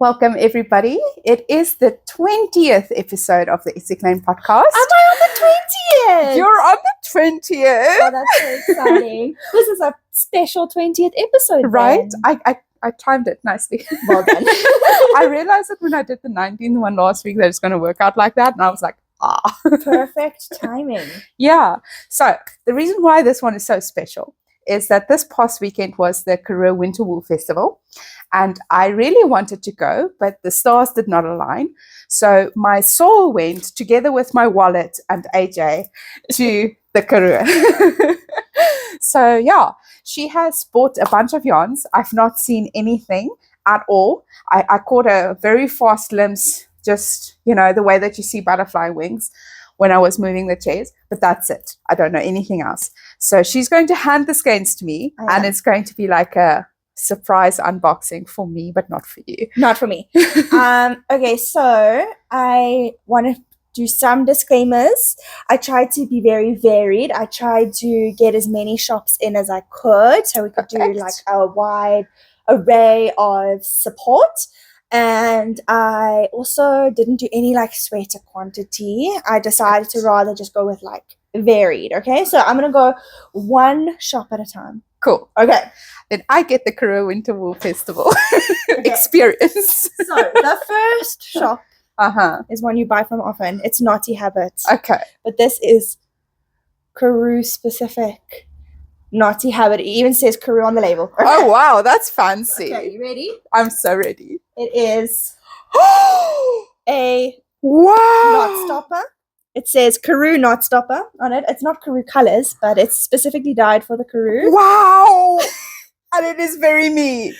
Welcome, everybody. It is the 20th episode of the Ietsie Klein Podcast. Am I on the 20th? You're on the 20th. Oh, that's so exciting. This is a special 20th episode, Right? then. I timed it nicely. Well done. I realized that when I did the 19th one last week that it's going to work out like that. And I was like, Perfect timing. Yeah. So the reason why this one is so special is that this past weekend was the Karoo Winter Wool Festival. And I really wanted to go, but the stars did not align. So my soul went together with my wallet and AJ to the Karoo. So yeah, she has bought a bunch of yarns. I've not seen anything at all. I caught a very fast glimpse, just, the way that you see butterfly wings when I was moving the chairs, but that's it. I don't know anything else. So she's going to hand the skeins to me, and it's going to be like a surprise unboxing for me, but not for you. Not for me. Okay, so I want to do some disclaimers. I tried to be very varied. I tried to get as many shops in as I could, so we could do like a wide array of support. And I also didn't do any like sweater quantity. I decided to rather just go with like varied. Okay, so I'm gonna go one shop at a time. Cool. Okay. Then I get the Karoo Winter Wool Festival experience. So the first shop is one you buy from often. It's Naughty Habit. Okay. But this is Karoo specific. Naughty Habit. It even says Karoo on the label. Okay. Oh wow, that's fancy. Okay, you ready? I'm so ready. It is a Wow. knot stopper. It says Karoo knot stopper on it. It's not Karoo colors, but it's specifically dyed for the Karoo. Wow. And it is very me.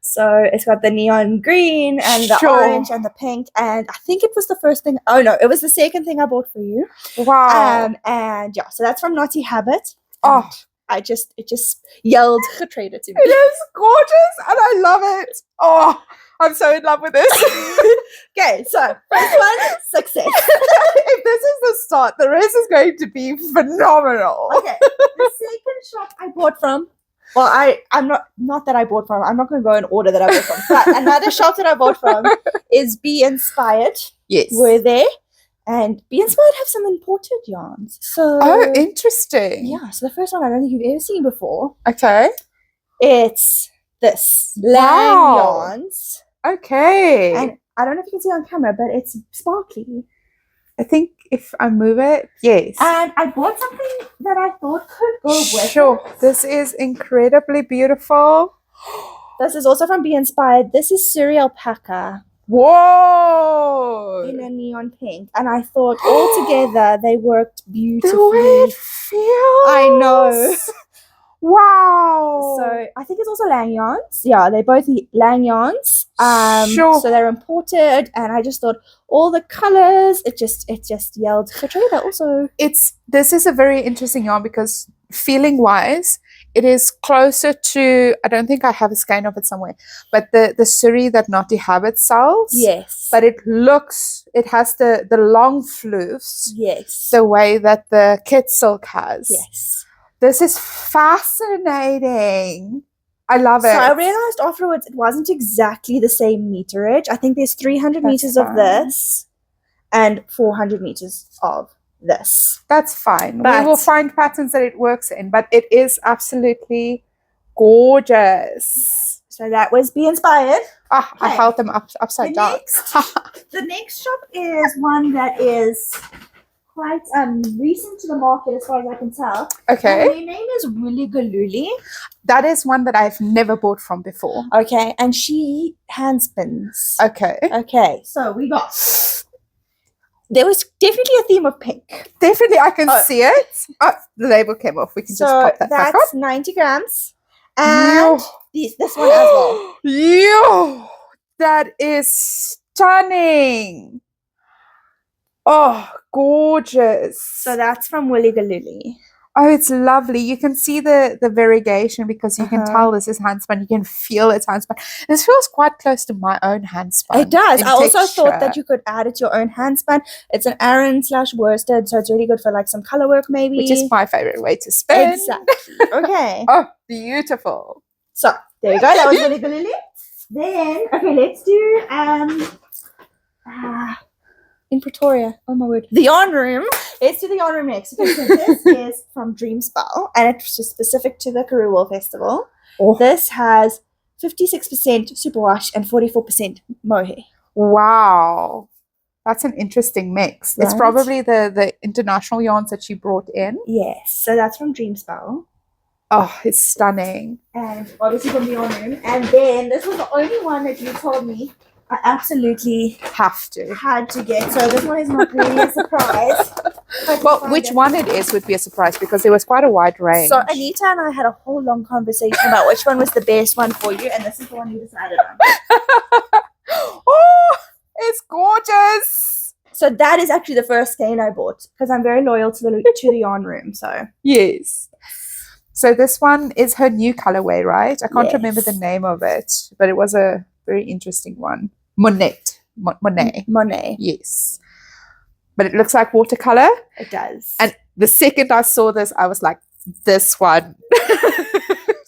So it's got the neon green and the orange and the pink. And I think it was the first thing. Oh no, it was the second thing I bought for you. Wow. And yeah, so that's from Naughty Habit. Oh, it just yelled Gertruida to me. it is gorgeous and I love it. Oh, I'm so in love with this. Okay, so first one, success. If this is the start, the rest is going to be phenomenal. Okay, the second shop I bought from, well, I'm not that I bought from, I'm not going to go in order that I bought from, but another shop that I bought from is Be Inspired. Yes. We're there. And Be Inspired have some imported yarns. So Oh, interesting. yeah, so the first one I don't think you've ever seen before. Okay. It's this Wow. Lang yarns. Okay. And I don't know if you can see on camera, but it's sparkly. I think if I move it, yes. And I bought something that I thought could go with Sure. it. This is incredibly beautiful. This is also from Be Inspired. This is Cereal Packer Whoa. in a neon pink. And I thought all together they worked The beautifully. way it feels. I know. Wow. So I think it's also Lang yarns. Yeah, they're both Lang yarns. Sure. So they're imported, and I just thought all the colors. It just yelled Gertruida. Also, this is a very interesting yarn because feeling wise, it is closer to. I don't think I have a skein of it somewhere, but the Surrey that Naughty Habit sells. yes, But it has the long floofs, yes, the way that the kit silk has. yes. This is fascinating. I love it. So I realized afterwards it wasn't exactly the same meterage. I think there's 300 That's meters fine. of this and 400 meters of this. That's fine. But- We will find patterns that it works in, but it is absolutely gorgeous. So that was Be Inspired. Ah, I Okay. held them upside The down. The next shop is one that is quite recent to the market as far as I can tell. Okay. And her name is Wooliegaloolies. That is one that I've never bought from before. Okay, and she hand spins. Okay. Okay, so we got. There was definitely a theme of pink. Definitely, I can see it. Oh, the label came off. We can just So pop that back that's on. 90 grams. And this one as well. Yo, that is stunning. Oh, gorgeous. So that's from Wooliegaloolies. Oh, it's lovely. You can see the variegation because you can tell this is handspun. You can feel it's handspun. This feels quite close to my own handspun. It does. in I also thought that texture, you could add it to your own handspun. It's an Aran/worsted, so it's really good for like some color work maybe. which is my favorite way to spin. Exactly. Okay. Oh, beautiful. So there you go. That was Wooliegaloolies. Then, okay, let's do in Pretoria. Oh my word. The yarn room. Let's do the yarn room next. Okay, so this is from Dreamspell, and it's just specific to the Karoo Wool Festival. Oh. This has 56% superwash and 44% mohair. Wow. That's an interesting mix. It's Right? probably the international yarns that she brought in. Yes, so that's from Dreamspell. Oh, it's stunning. And obviously from the yarn room. And then this was the only one that you told me I absolutely Have to. had to get. So this one is not really a surprise. Well, which one it is would be a surprise because there was quite a wide range. So Anita and I had a whole long conversation about which one was the best one for you, and this is the one you decided on. Oh, it's gorgeous. So that is actually the first skein I bought because I'm very loyal to the yarn room. So Yes. So this one is her new colorway, right? I can't remember the Yes. name of it, but it was a very interesting one. Monet. Monet. Yes. But it looks like watercolor. It does. And the second I saw this, I was like, this one.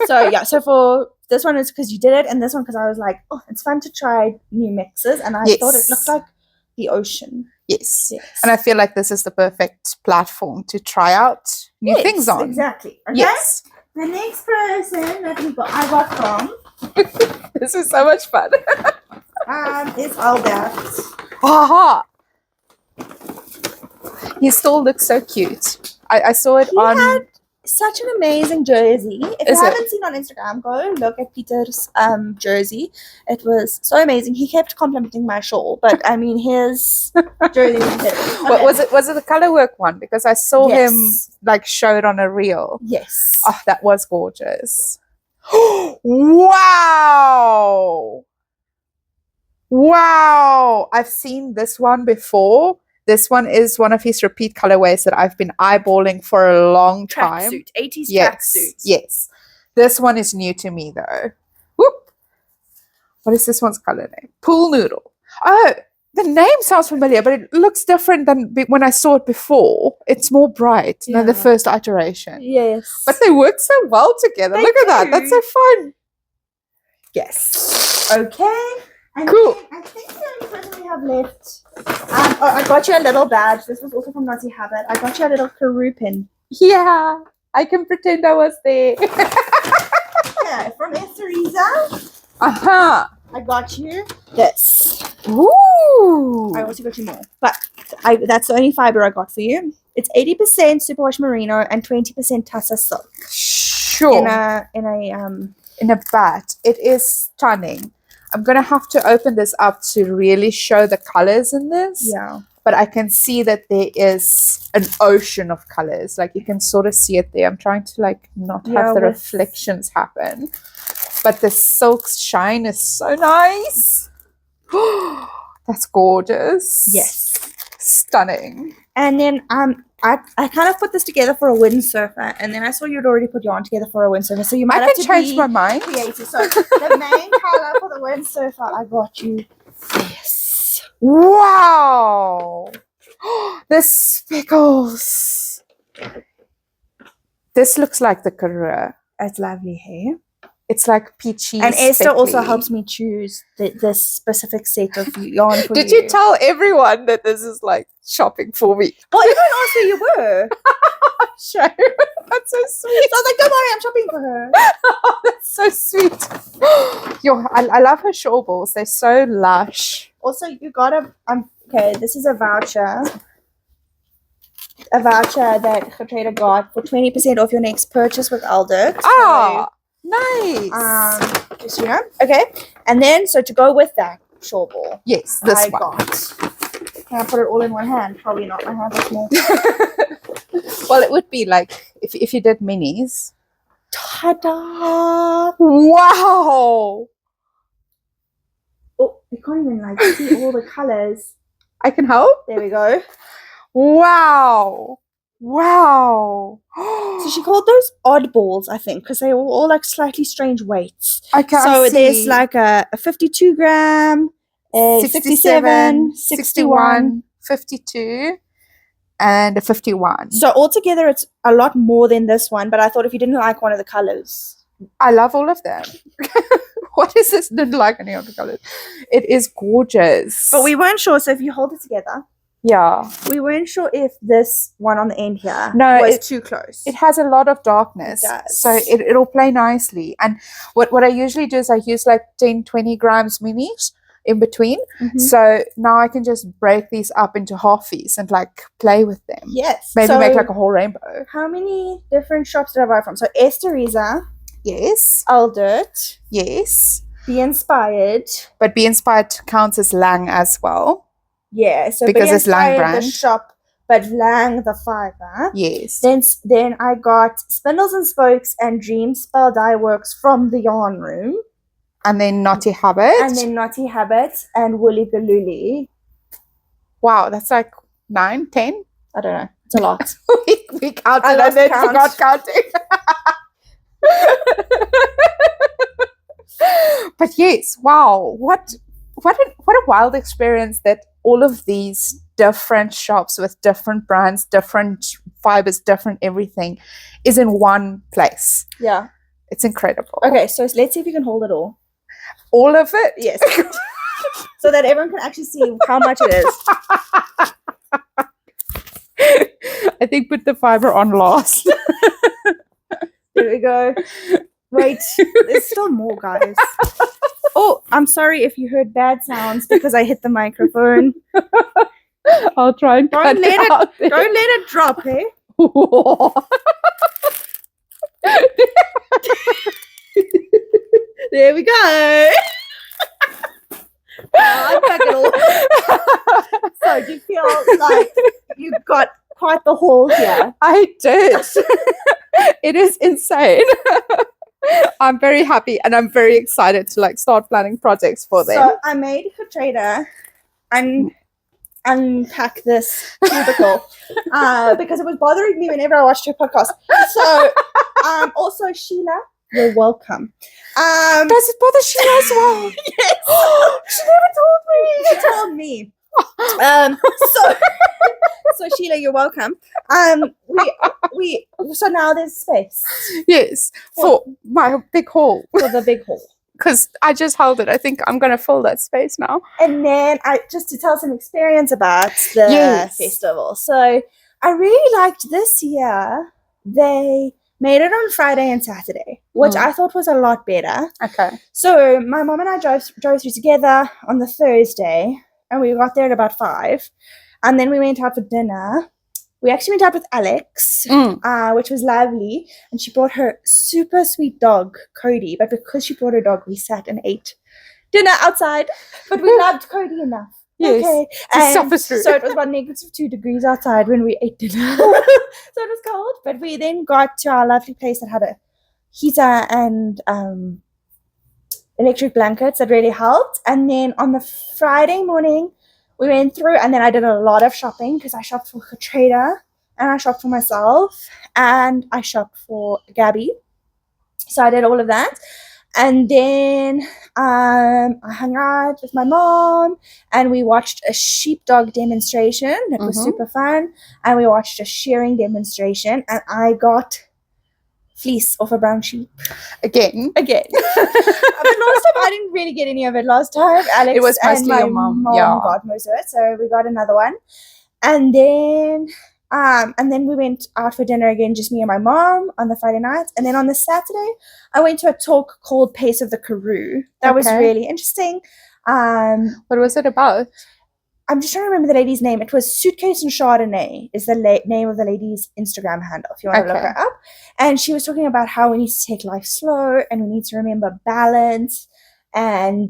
So yeah, so for this one is because you did it, and this one because I was like, oh, it's fun to try new mixes, and I thought it looked like the ocean. Yes. And I feel like this is the perfect platform to try out new things on. Exactly. Okay? Yes. The next person that I got from This is so much fun. is Aldert. Aha! He still looks so cute. I saw it He on. had such an amazing jersey. If Is you it? haven't seen on Instagram, go look at Peter's jersey. It was so amazing. He kept complimenting my shawl, but I mean his jersey was incredible. What was it? Was it the color work one? Because I saw him Yes. like show it on a reel. Yes. Oh, that was gorgeous. Wow! Wow! I've seen this one before. This one is one of his repeat colorways that I've been eyeballing for a long time. Tracksuit. 80s Yes, tracksuits. yes. This one is new to me though. Whoop! What is this one's color name? Pool Noodle. Oh, the name sounds familiar, but it looks different than when I saw it before. It's more bright than the Yeah. first iteration. Yes. But they work so well together. They Look at that. That's so do. fun. Yes. Okay. And Cool. then I think the only person we have left. I got you a little badge. This was also from Naughty Habit. I got you a little Karoo pin. Yeah. I can pretend I was there. Yeah, from Esteresa. Uh-huh. I got you this. Ooh. I also got you more, but that's the only fiber I got for you. It's 80% superwash merino and 20% tussa silk Sure. in a bat. It is stunning. I'm going to have to open this up to really show the colors in this. yeah. But I can see that there is an ocean of colors. Like you can sort of see it there. I'm trying to like not Yeah, have the with- reflections happen. But the silk shine is so nice. That's gorgeous. Yes. Stunning. And then I kind of put this together for a windsurfer, and then I saw you'd already put yarn together for a windsurfer, so you might I have can to change be my mind. creative. So the main color for the windsurfer, I got you this. Wow. The speckles. This looks like the Karoo. It's lovely hair. It's like peachy. And Esther also speckly. helps me choose this specific set of yarn for Did you. you tell everyone that this is like shopping for me? Well, everyone asked who you were. Sure. That's so sweet. So I was like, don't worry, I'm shopping for her. That's so sweet. Yo, I love her shawl balls. They're so lush. Also, you got okay, this is a voucher. A voucher that Gertruida got for 20% off your next purchase with Aldert. Ah, nice. Just, you know. Okay. And then, so to go with that shawl ball, Yes, this I one. got. Can I put it all in one hand? Probably not. My hand is small. Well, it would be like if you did minis. Ta-da! Wow. Oh, you can't even like see all the colors. I can help. There we go. Wow. Wow. So she called those oddballs, I think, because they were all like slightly strange weights. Okay, So I there's see. like a 52 gram, a 67, 61. 52, and a 51. So altogether it's a lot more than this one, but I thought if you didn't like one of the colors, I love all of them. What is this? Didn't like any of the colors. It is gorgeous. But we weren't sure, so if you hold it together, yeah, we weren't sure if this one on the end here was too close. It has a lot of darkness. It does. So it'll play nicely. And what I usually do is I use like 10-20 grams minis in between. Mm-hmm. So now I can just break these up into halfies and like play with them. Yes. Maybe make like a whole rainbow. How many different shops did I buy from? So Esteresa. Yes. Aldert. Yes. Be Inspired. But Be Inspired counts as Lang as well. Yeah. So because Be it's Lang Inspired, brand. the shop, but Lang the fiber. Yes. Then I got Spindles and Spokes and Dreamspell Dyeworks from the yarn room. And then Naughty Habit. And then Naughty Habit and Wooliegaloolies. Wow, that's like 9, 10? I don't know. It's a lot. we counted I and then count. forgot counting. But yes, wow, what a wild experience that all of these different shops with different brands, different fibers, different everything is in one place. Yeah. It's incredible. Okay, so let's see if you can hold it all. All of it? Yes. So that everyone can actually see how much it is. I think put the fiber on last. There we go. Wait, there's still more, guys. Oh, I'm sorry if you heard bad sounds because I hit the microphone. I'll try and Don't cut let it out there. Don't let it drop, eh? There we go. Unpack it all. So do you feel like you got quite the haul here? I did. It is insane. I'm very happy and I'm very excited to like start planning projects for them. So I made Gertruida unpack this cubicle because it was bothering me whenever I watched her podcast. So also Sheila, you're welcome. Does it bother Sheila as well? Yes. She never told me. She told me. So Sheila, you're welcome. We so now there's space. Yes, for my big haul. For the big haul. Because I just held it. I think I'm going to fill that space now. And then just to tell some experience about the festival. So I really liked this year. They made it on Friday and Saturday, which I thought was a lot better. Okay. So my mom and I drove through together on the Thursday, and we got there at about 5. And then we went out for dinner. We actually went out with Alex, which was lovely. And she brought her super sweet dog, Cody. But because she brought her dog, we sat and ate dinner outside. But we loved Cody enough. Yes. Okay. To suffer through. So it was about -2 degrees outside when we ate dinner. So it was cold. But we then got to our lovely place that had a heater and electric blankets that really helped. And then on the Friday morning, we went through, and then I did a lot of shopping because I shopped for Gertruida, and I shopped for myself, and I shopped for Gabby. So I did all of that. And then I hung out with my mom, and we watched a sheepdog demonstration. It was super fun. And we watched a shearing demonstration, and I got fleece off a brown sheep. Again. But last time I didn't really get any of it. Last time Alex it was mostly and my your mom got most of it. So we got another one. And then we went out for dinner again, just me and my mom on the Friday night. And then on the Saturday, I went to a talk called Pace of the Karoo. That was really interesting. What was it about? I'm just trying to remember the lady's name. It was Suitcase and Chardonnay is the name of the lady's Instagram handle, if you want to look her up. And she was talking about how we need to take life slow and we need to remember balance and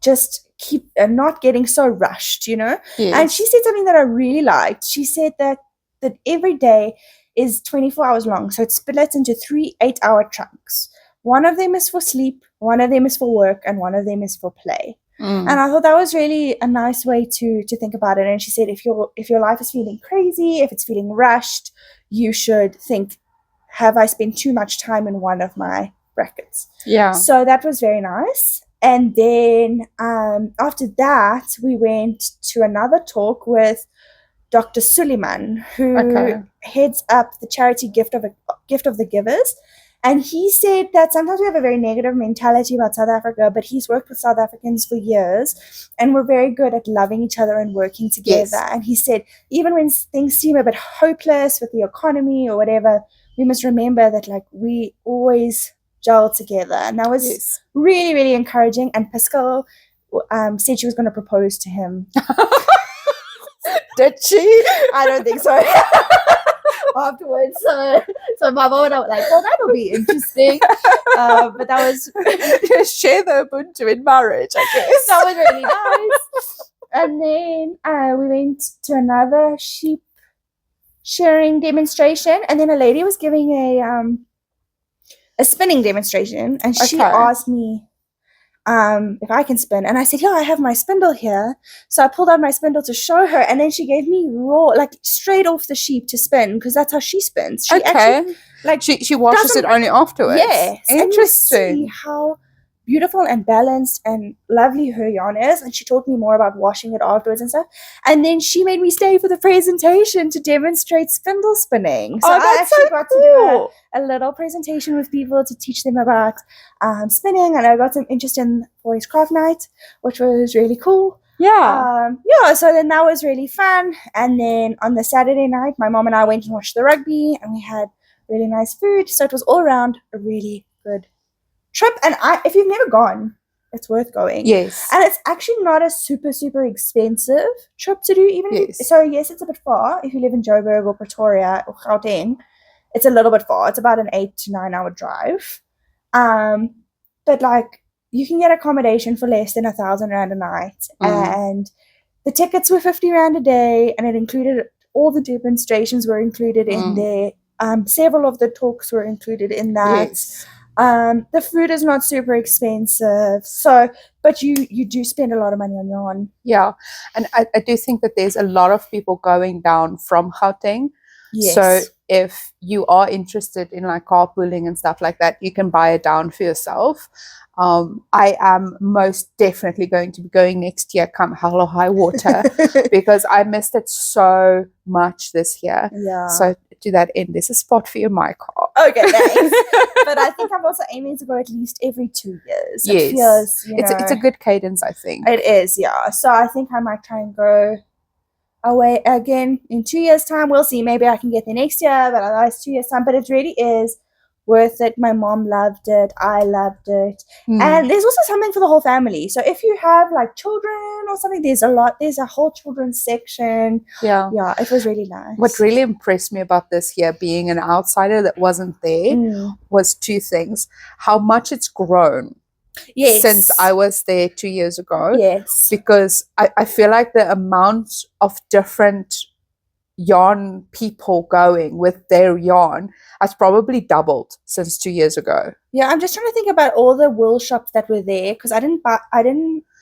just keep not getting so rushed, you know? Yes. And she said something that I really liked. She said that every day is 24 hours long. So it's split into 3 8-hour chunks. One of them is for sleep, one of them is for work, and one of them is for play. And I thought that was really a nice way to think about it. And she said, if your life is feeling crazy, if it's feeling rushed, you should think, have I spent too much time in one of my brackets? Yeah. So that was very nice. And then after that, we went to another talk with Dr. Suleiman, who Okay. heads up the charity Gift of the Givers. And he said that sometimes we have a very negative mentality about South Africa, but he's worked with South Africans for years, and we're very good at loving each other and working together. Yes. And he said, even when things seem a bit hopeless with the economy or whatever, we must remember that like we always gel together. And that was Yes. really, really encouraging. And Pascal said she was going to propose to him. Did she? I don't think so. Afterwards, so my mom and I were like, well, that'll be interesting. But that was Just share the Ubuntu in marriage, I guess. that was really nice. And then we went to another sheep shearing demonstration, and then a lady was giving a spinning demonstration, and she Okay. asked me if I can spin, and I said, yeah, I have my spindle here. So I pulled out my spindle to show her, and then she gave me raw, like straight off the sheep to spin, because that's how she spins. She actually, like, she washes it doesn't- only afterwards. yes, and you Interesting. see how beautiful and balanced and lovely her yarn is, and she taught me more about washing it afterwards and stuff. And then she made me stay for the presentation to demonstrate spindle spinning. So Oh, I that's actually so got to do cool. a little presentation with people to teach them about spinning, and I got some interest in Boys Craft Night, which was really cool. Yeah. So then that was really fun. And then on the Saturday night, my mom and I went and watched the rugby, and we had really nice food. So it was all around a really good trip. And if you've never gone, it's worth going. Yes. And it's actually not a super, super expensive trip to do. Even if Yes. so, yes, it's a bit far. If you live in Joburg or Pretoria or Gauteng, it's a little bit far. It's about an 8 to 9 hour drive. But like you can get accommodation for less than 1,000 rand a night, and the tickets were 50 rand a day, and it included all the demonstrations were included in there. Several of the talks were included in that. Yes. The food is not super expensive, but you do spend a lot of money on yarn. Yeah. And I do think that there's a lot of people going down from Gauteng. Yes. So if you are interested in like carpooling and stuff like that, you can buy it down for yourself. I am most definitely going to be going next year, come hell or high water, because I missed it so much this year. Yeah. So to that end, there's a spot for you in my car. Okay, thanks. But I think I'm also aiming to go at least every 2 years. Yes. It feels, It's a good cadence, I think. It is, yeah. So I think I might try and go away again in 2 years' time. We'll see. Maybe I can get there next year, but otherwise 2 years' time. But it really is worth it. My mom loved it. I loved it. And there's also something for the whole family. So if you have like children or something, there's a whole children's section. Yeah. Yeah, it was really nice. What really impressed me about this year, being an outsider that wasn't there, was two things. How much it's grown since I was there 2 years ago. Yes. Because I feel like the amount of different yarn people going with their yarn has probably doubled since 2 years ago. Yeah, I'm just trying to think about all the wool shops that were there, because I didn't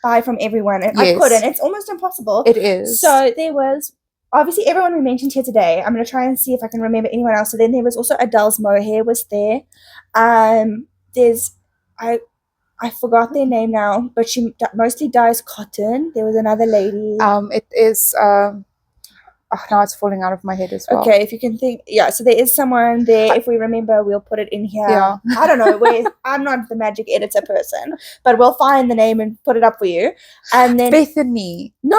buy from everyone, and I couldn't. It's almost impossible. It is. So there was obviously everyone we mentioned here today. I'm going to try and see if I can remember anyone else. So then there was also Adele's Mohair was there. There's I forgot their name now, but she mostly dyes cotton. There was another lady. It is. Now it's falling out of my head as well. Okay, if you can think, yeah. So there is someone there. If we remember, we'll put it in here. Yeah. I don't know. I'm not the magic editor person, but we'll find the name and put it up for you. And then Bethany. No.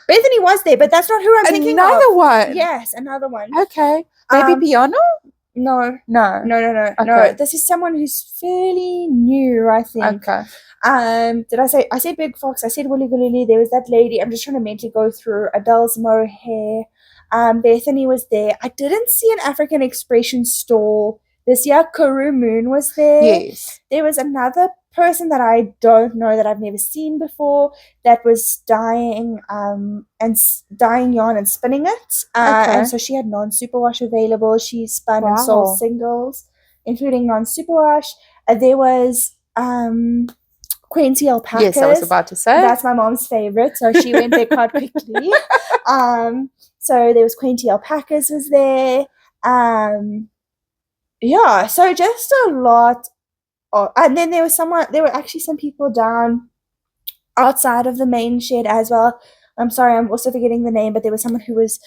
Bethany was there, but that's not who I'm thinking of. Another one. Yes, another one. Okay. Maybe Piano? No. No. No. This is someone who's fairly new, I think. Okay. Did I said Big Fox, I said Wooliegaloolies, there was that lady. I'm just trying to mentally go through Adele's Mohair. Bethany was there. I didn't see an African Expression stall this year. Karoo Moon was there. Yes. There was another person that I don't know, that I've never seen before, that was dyeing dyeing yarn and spinning it. And so she had non-superwash available. She spun and sold singles, including non-superwash. There was Quenty alpacas. Yes, I was about to say. That's my mom's favorite, so she went there quite quickly. So there was Quenty alpacas was there. Yeah, so just a lot. And then there were actually some people down outside of the main shed as well. I'm sorry, I'm also forgetting the name, but there was someone who was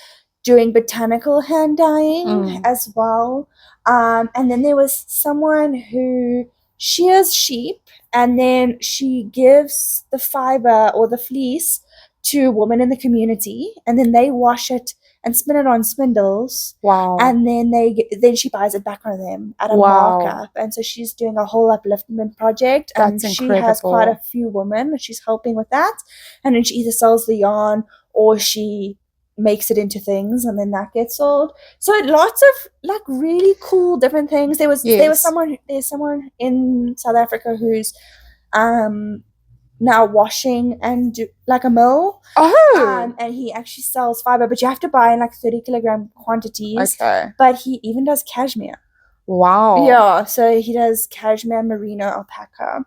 doing botanical hand dyeing as well. And then there was someone who shears sheep, and then she gives the fiber or the fleece to women in the community, and then they wash it and spin it on spindles. Wow. And then she buys it back on them at a Wow. markup. And so she's doing a whole upliftment project. That's and she incredible. has quite a few women that she's helping with that. And then she either sells the yarn or she makes it into things, and then that gets sold. So lots of like really cool different things. There's someone in South Africa who's now washing and like a mill. And he actually sells fiber, but you have to buy in like 30 kilogram quantities. Okay. But he even does cashmere. Wow. Yeah, so he does cashmere, merino, alpaca.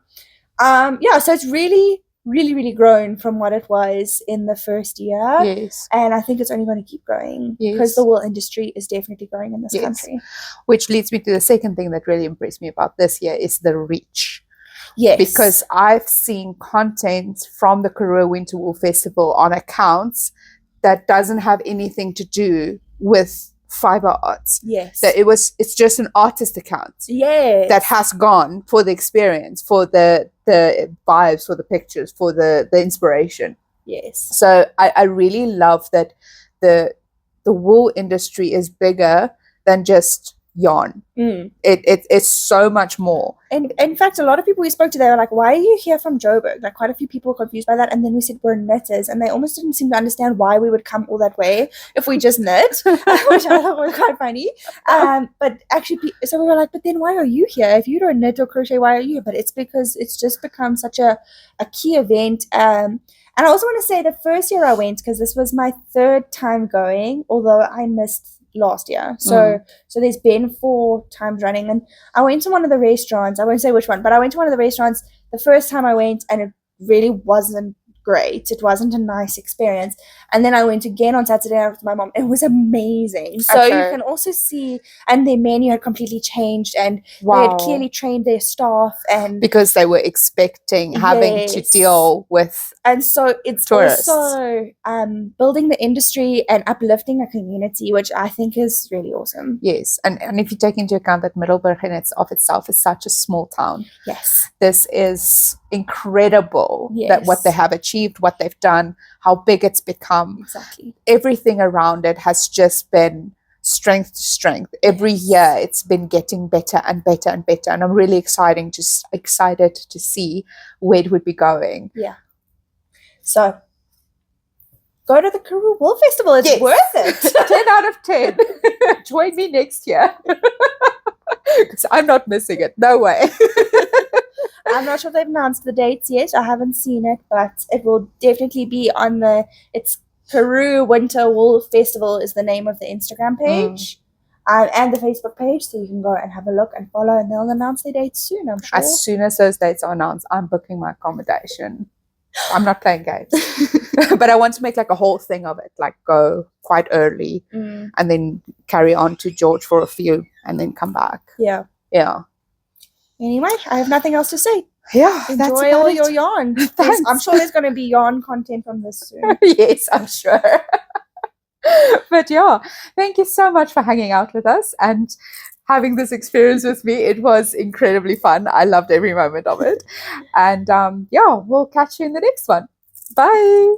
So it's really, really, really grown from what it was in the first year. Yes. And I think it's only going to keep growing because the wool industry is definitely growing in this country. Which leads me to the second thing that really impressed me about this year is the reach. Yes. Because I've seen content from the Karoo Winter Wool Festival on accounts that doesn't have anything to do with fiber arts. Yes. That it's just an artist account. Yes. That has gone for the experience, for the vibes, for the pictures, for the inspiration. Yes. So I really love that the wool industry is bigger than just yarn. It's so much more. And in fact, a lot of people we spoke to, they were like, why are you here from Joburg? Like quite a few people were confused by that. And then we said we're knitters, and they almost didn't seem to understand why we would come all that way if we just knit, which I thought was quite funny. But actually, so we were like, but then why are you here? If you don't knit or crochet, why are you here? But it's because it's just become such a key event. And I also want to say the first year I went, because this was my third time going, although I missed last year. So there's been 4 times running, and I went to one of the restaurants. I won't say which one, but I went to one of the restaurants the first time I went, and it really wasn't great. It wasn't a nice experience. And then I went again on Saturday night with my mom. It was amazing. So you can also see, and their menu had completely changed, and they had clearly trained their staff, and because they were expecting having to deal with, and so it's tourists. Also building the industry and uplifting a community, which I think is really awesome. Yes, and if you take into account that Middelburg in itself is such a small town. Yes, this is incredible. That what they have achieved, what they've done, how big it's become. Exactly. Everything around it has just been strength to strength. Every year it's been getting better and better and better. And I'm really excited to see where it would be going. Yeah. So go to the Karoo Wool Festival. It's worth it. 10 out of 10. Join me next year. Because I'm not missing it. No way. I'm not sure if they've announced the dates yet. I haven't seen it, but it will definitely be on it's Karoo Winter Wool Festival is the name of the Instagram page and the Facebook page, so you can go and have a look and follow, and they'll announce their dates soon, I'm sure. As soon as those dates are announced, I'm booking my accommodation. I'm not playing games. But I want to make like a whole thing of it, like go quite early and then carry on to George for a few and then come back. Yeah. Anyway, I have nothing else to say. Yeah, enjoy all your yarn. I'm sure there's going to be yarn content from this soon. Yes, I'm sure. But yeah, thank you so much for hanging out with us and having this experience with me. It was incredibly fun. I loved every moment of it. And we'll catch you in the next one. Bye.